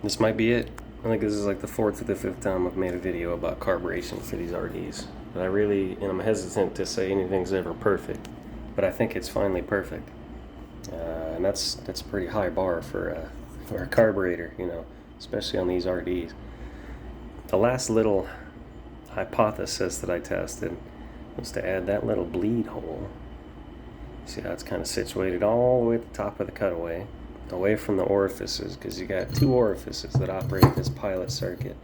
This might be it. I think this is like the fourth or the fifth time I've made a video about carburation for these RDs. But I'm hesitant to say anything's ever perfect, but I think it's finally perfect. And that's a pretty high bar for a carburetor, especially on these RDs. The last little hypothesis that I tested was to add that little bleed hole. See how it's kind of situated all the way at the top of the cutaway, away from the orifices, because you got two orifices that operate this pilot circuit.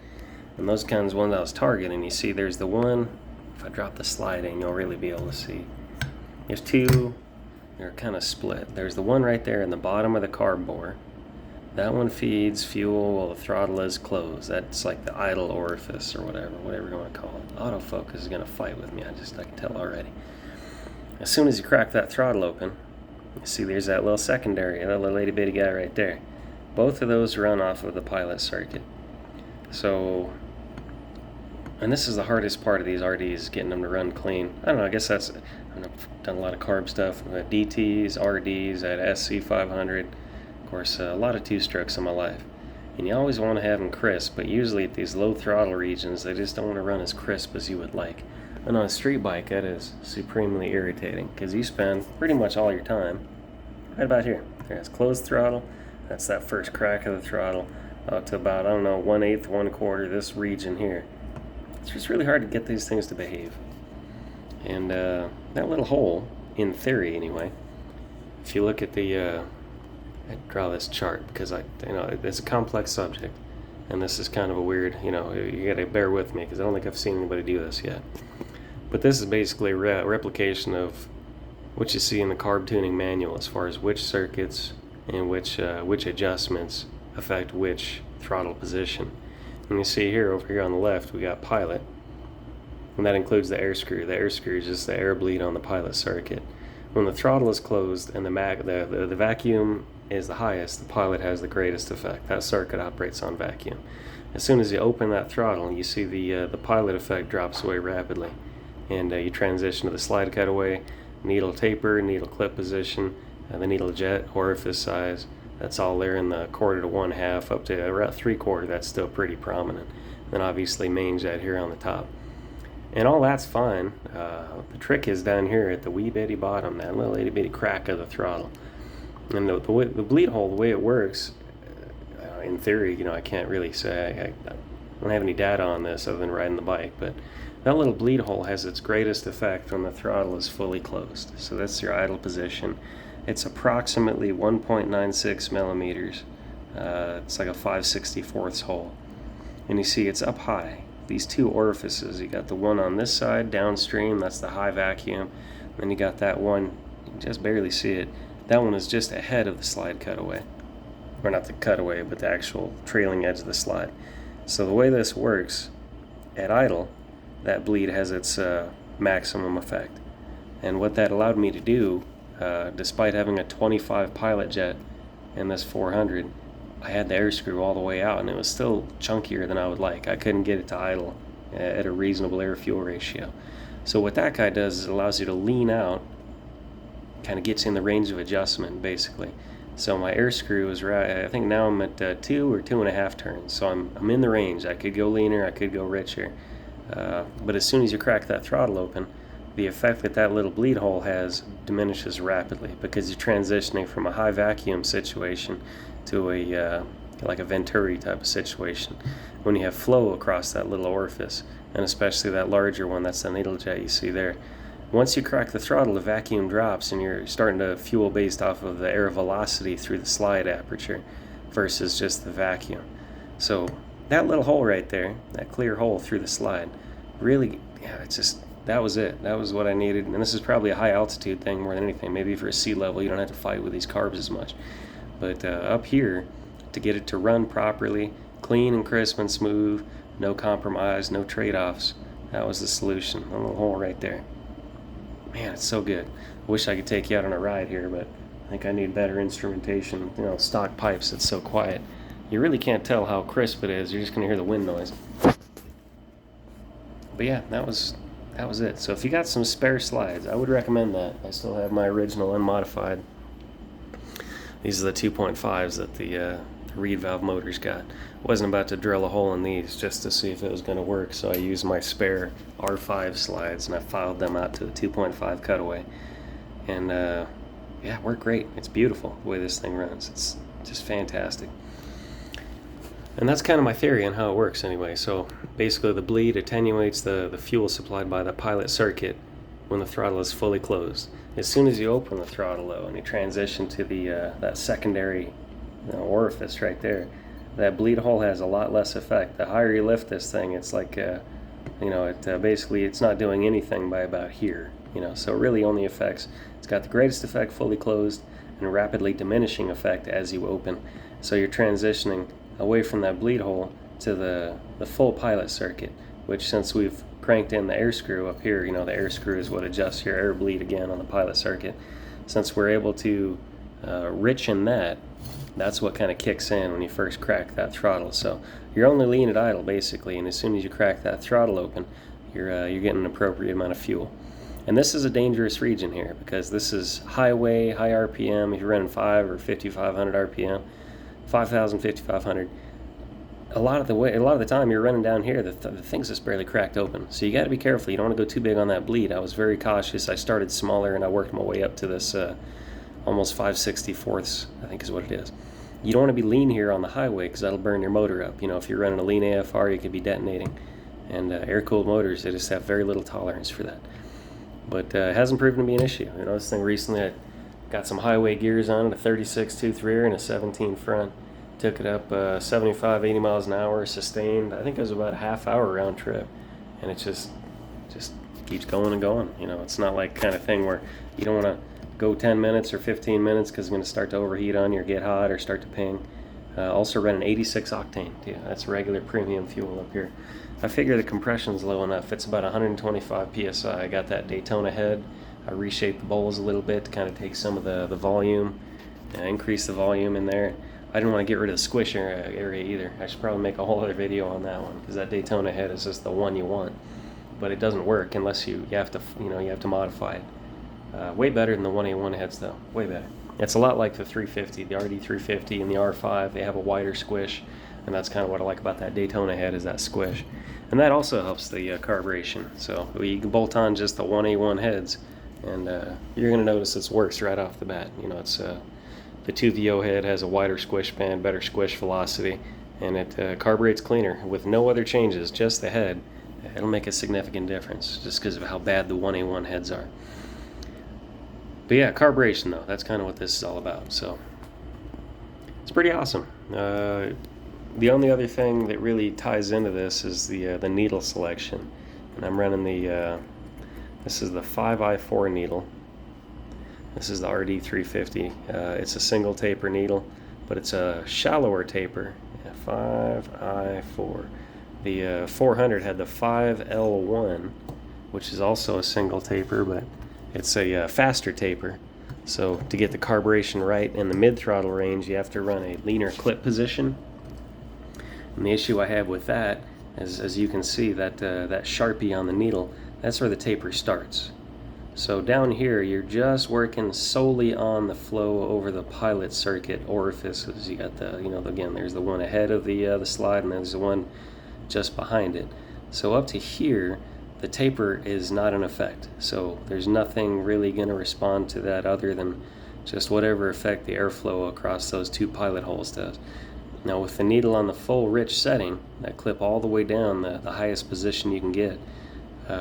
And those kinds of ones I was targeting, you see there's the one, if I drop the slide in, you'll really be able to see. There's two, they're kind of split. There's the one right there in the bottom of the carb bore. That one feeds fuel while the throttle is closed. That's like the idle orifice or whatever you want to call it. Autofocus is going to fight with me, I can tell already. As soon as you crack that throttle open, you see there's that little secondary, that little itty bitty guy right there. Both of those run off of the pilot circuit. So, and this is the hardest part of these RDs, getting them to run clean. I don't know, I guess I've done a lot of carb stuff, DTs, RDs, at SC500. Of course, a lot of two-strokes in my life. And you always want to have them crisp, but usually at these low throttle regions, they just don't want to run as crisp as you would like. And on a street bike, that is supremely irritating, because you spend pretty much all your time right about here. There's closed throttle, that's that first crack of the throttle, up to about, 1/8, 1/4, this region here. It's just really hard to get these things to behave. And that little hole, in theory anyway, if you look at I draw this chart because it's a complex subject, and this is kind of a weird, you gotta bear with me because I don't think I've seen anybody do this yet. But this is basically a replication of what you see in the carb tuning manual as far as which circuits and which adjustments affect which throttle position. And you see here, over here on the left, we got pilot, and that includes the air screw. The air screw is just the air bleed on the pilot circuit. When the throttle is closed and the vacuum is the highest, the pilot has the greatest effect. That circuit operates on vacuum. As soon as you open that throttle, you see the pilot effect drops away rapidly, and you transition to the slide cutaway, needle taper, needle clip position, the needle jet, orifice size. That's all there in the 1/4 to 1/2 up to around 3/4. That's still pretty prominent. Then obviously main jet here on the top. And all that's fine. The trick is down here at the wee bitty bottom, that little itty bitty crack of the throttle. And the bleed hole, the way it works, in theory, I can't really say. I don't have any data on this other than riding the bike, but that little bleed hole has its greatest effect when the throttle is fully closed. So that's your idle position. It's approximately 1.96 millimeters. It's like a 5/64 hole. And you see it's up high. These two orifices, you got the one on this side downstream, that's the high vacuum. Then you got that one, you can just barely see it. That one is just ahead of the slide cutaway. Or not the cutaway, but the actual trailing edge of the slide. So the way this works, at idle, that bleed has its maximum effect. And what that allowed me to do, despite having a 25 pilot jet in this 400, I had the air screw all the way out, and it was still chunkier than I would like. I couldn't get it to idle at a reasonable air-fuel ratio. So what that guy does is it allows you to lean out, kind of gets you in the range of adjustment, basically. So my air screw is right, I think now I'm at 2 or 2.5 turns, so I'm in the range. I could go leaner, I could go richer. But as soon as you crack that throttle open, the effect that little bleed hole has diminishes rapidly, because you're transitioning from a high vacuum situation to like a Venturi type of situation. When you have flow across that little orifice, and especially that larger one, that's the needle jet you see there. Once you crack the throttle, the vacuum drops, and you're starting to fuel based off of the air velocity through the slide aperture versus just the vacuum. So that little hole right there, that clear hole through the slide, really, that was it. That was what I needed. And this is probably a high altitude thing more than anything. Maybe for a sea level, you don't have to fight with these carbs as much. But up here, to get it to run properly, clean and crisp and smooth, no compromise, no trade-offs, that was the solution. A little hole right there. Man, it's so good. I wish I could take you out on a ride here, but I think I need better instrumentation. Stock pipes, it's so quiet. You really can't tell how crisp it is. You're just going to hear the wind noise. But yeah, that was it. So if you got some spare slides, I would recommend that. I still have my original unmodified. These are the 2.5s that the reed valve motor's got. Wasn't about to drill a hole in these just to see if it was going to work, so I used my spare R5 slides and I filed them out to the 2.5 cutaway. And yeah, it worked great. It's beautiful the way this thing runs. It's just fantastic. And that's kind of my theory on how it works anyway. So basically the bleed attenuates the fuel supplied by the pilot circuit when the throttle is fully closed. As soon as you open the throttle though and you transition to the that secondary orifice right there, that bleed hole has a lot less effect. The higher you lift this thing, it's like basically it's not doing anything by about here. So it really only affects, it's got the greatest effect fully closed and rapidly diminishing effect as you open. So you're transitioning away from that bleed hole to the full pilot circuit, which since we've cranked in the air screw up here, the air screw is what adjusts your air bleed again on the pilot circuit. Since we're able to richen that's what kind of kicks in when you first crack that throttle. So you're only lean at idle basically, and as soon as you crack that throttle open, you're getting an appropriate amount of fuel. And this is a dangerous region here because this is highway, high RPM. If you're running 5 or 5,500 RPM, 5,000, 5,500. A lot of the time you're running down here, the thing's just barely cracked open. So you got to be careful. You don't want to go too big on that bleed. I was very cautious. I started smaller and I worked my way up to this almost 5/64ths, I think is what it is. You don't want to be lean here on the highway because that'll burn your motor up. If you're running a lean AFR, you could be detonating. And air-cooled motors, they just have very little tolerance for that. But it hasn't proven to be an issue. This thing recently, I got some highway gears on it, a 36 tooth rear and a 17 front. Took it up 75, 80 miles an hour, sustained. I think it was about a half-hour round trip. And it just keeps going and going. It's not like kind of thing where you don't want to go 10 minutes or 15 minutes because it's going to start to overheat on you or get hot or start to ping. Also running 86 octane too. That's regular premium fuel up here. I figure the compression's low enough. It's about 125 psi. I got that Daytona head. I reshaped the bowls a little bit to kind of take some of the volume, increase the volume in there. I didn't want to get rid of the squish area either. I should probably make a whole other video on that one because that Daytona head is just the one you want. But it doesn't work unless you have to modify it. Way better than the 1A1 heads though. Way better. It's a lot like the 350, the RD 350 and the R5. They have a wider squish, and that's kind of what I like about that Daytona head is that squish. And that also helps the carburation. So you can bolt on just the 1A1 heads, and you're going to notice it's worse right off the bat. It's the 2VO head has a wider squish band, better squish velocity, and it carburetes cleaner with no other changes, just the head. It'll make a significant difference just because of how bad the 1A1 heads are. But yeah, carburation though, that's kind of what this is all about. So it's pretty awesome. The only other thing that really ties into this is the needle selection, and I'm running this is the 5i4 needle. This is the RD 350. It's a single taper needle, but it's a shallower taper. 5i4. The 400 had the 5L1, which is also a single taper, but it's a faster taper. So to get the carburation right in the mid-throttle range, you have to run a leaner clip position. And the issue I have with that is, as you can see, that Sharpie on the needle, that's where the taper starts. So down here, you're just working solely on the flow over the pilot circuit orifices. You got again, there's the one ahead of the slide, and there's the one just behind it. So up to here, the taper is not in effect. So there's nothing really going to respond to that other than just whatever effect the airflow across those two pilot holes does. Now with the needle on the full rich setting, that clip all the way down, the highest position you can get,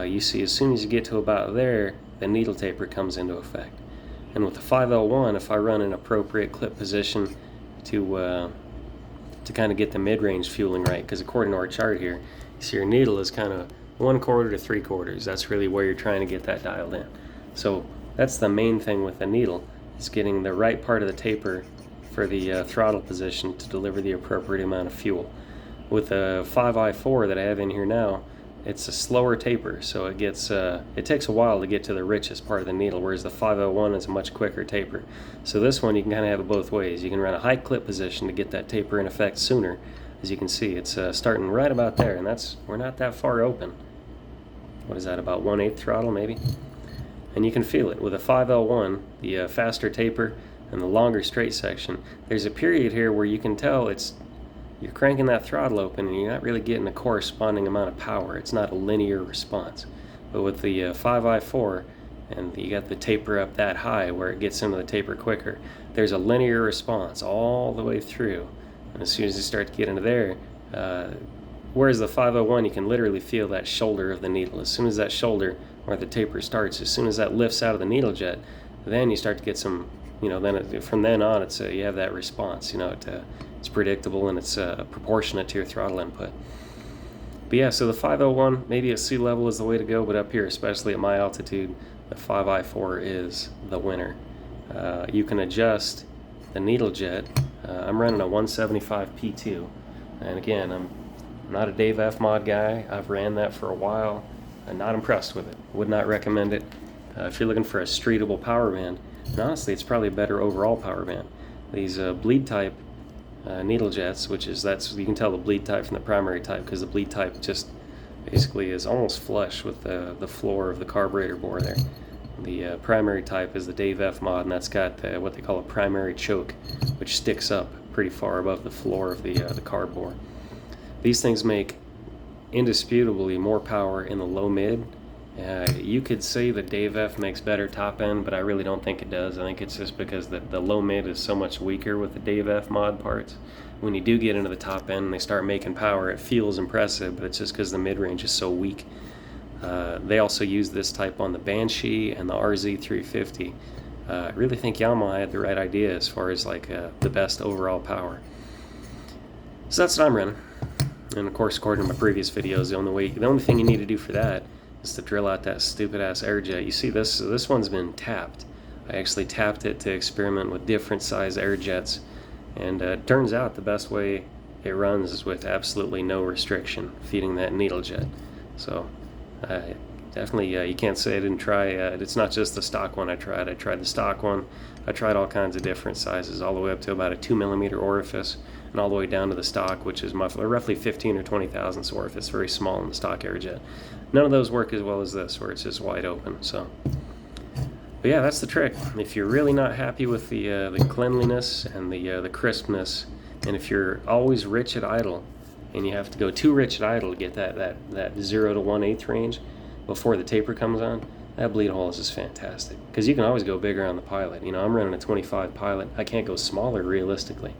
you see as soon as you get to about there, the needle taper comes into effect. And with the 5L1, if I run an appropriate clip position to kind of get the mid-range fueling right, because according to our chart here, you see your needle is kind of 1/4 to 3/4. That's really where you're trying to get that dialed in. So that's the main thing with the needle, is getting the right part of the taper for the throttle position to deliver the appropriate amount of fuel. With the 5i4 that I have in here now, it's a slower taper, so it takes a while to get to the richest part of the needle, whereas the 501 is a much quicker taper. So this one you can kind of have it both ways. You can run a high clip position to get that taper in effect sooner. As you can see, it's starting right about there, and we're not that far open. What is that, about 1/8 throttle maybe? And you can feel it with a 5L1, the faster taper. and the longer straight section, there's a period here where you can tell you're cranking that throttle open and you're not really getting a corresponding amount of power. It's not a linear response. But with the 5i4, and you got the taper up that high where it gets into the taper quicker, there's a linear response all the way through. And as soon as you start to get into there, whereas the 501, you can literally feel that shoulder of the needle. As soon as that shoulder, where the taper starts, as soon as that lifts out of the needle jet, then you start to get some, from then on, it's you have that response. It's predictable and it's proportionate to your throttle input. But yeah, so the 501, maybe at sea level is the way to go, but up here, especially at my altitude, the 5i4 is the winner. You can adjust the needle jet. I'm running a 175 P2, and again, I'm not a Dave F mod guy. I've ran that for a while. I'm not impressed with it. Would not recommend it. If you're looking for a streetable power band, and honestly, it's probably a better overall power band. These bleed type needle jets, you can tell the bleed type from the primary type, because the bleed type just basically is almost flush with the floor of the carburetor bore there. The primary type is the Dave F mod, and that's got what they call a primary choke, which sticks up pretty far above the floor of the carb bore. These things make indisputably more power in the low mid. You could say that Dave F makes better top end, but I really don't think it does. I think it's just because the low mid is so much weaker with the Dave F mod parts. When you do get into the top end and they start making power, it feels impressive, but it's just because the mid range is so weak. They also use this type on the Banshee and the RZ350. I really think Yamaha had the right idea as far as the best overall power. So that's what I'm running. And of course, according to my previous videos, the only thing you need to do for that is to drill out that stupid ass air jet. You see this one's been tapped. I actually tapped it to experiment with different size air jets, and it turns out the best way it runs is with absolutely no restriction, feeding that needle jet. So definitely, you can't say I didn't try. It's not just the stock one I tried. I tried the stock one. I tried all kinds of different sizes, all the way up to about a 2mm orifice, and all the way down to the stock, which is roughly 15 or 20 thousandths orifice, very small in the stock air jet. None of those work as well as this, where it's just wide open. So, but yeah, that's the trick. If you're really not happy with the cleanliness and the crispness, and if you're always rich at idle, and you have to go too rich at idle to get that 0 to 1/8 range before the taper comes on, that bleed hole is just fantastic. Because you can always go bigger on the pilot. I'm running a 25 pilot. I can't go smaller realistically.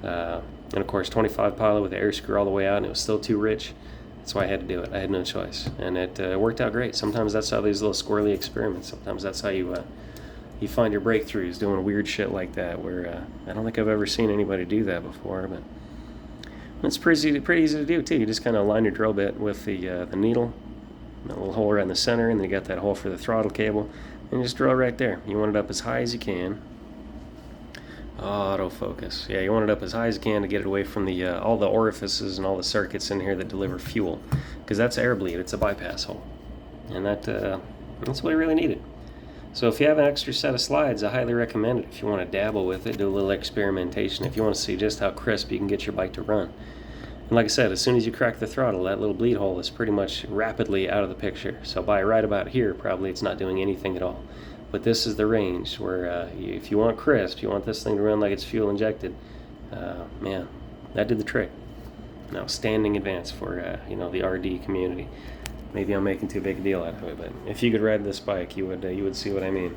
And of course, 25 pilot with the air screw all the way out, and it was still too rich. That's why I had to do it. I had no choice, and it worked out great. Sometimes that's how these little squirrely experiments. Sometimes that's how you find your breakthroughs, doing weird shit like that. Where I don't think I've ever seen anybody do that before, but it's pretty easy to do too. You just kind of align your drill bit with the needle, that little hole right in the center, and then you got that hole for the throttle cable, and you just drill right there. You want it up as high as you can. Autofocus. Yeah, you want it up as high as you can to get it away from all the orifices and all the circuits in here that deliver fuel, because that's air bleed. It's a bypass hole, and that's what we really needed. So if you have an extra set of slides, I highly recommend it. If you want to dabble with it, do a little experimentation. If you want to see just how crisp you can get your bike to run. And like I said, as soon as you crack the throttle, that little bleed hole is pretty much rapidly out of the picture. So by right about here, probably it's not doing anything at all. But this is the range where if you want crisp, you want this thing to run like it's fuel injected, man, that did the trick. Now, standing advance for the RD community. Maybe I'm making too big a deal out of it, but if you could ride this bike, you would see what I mean.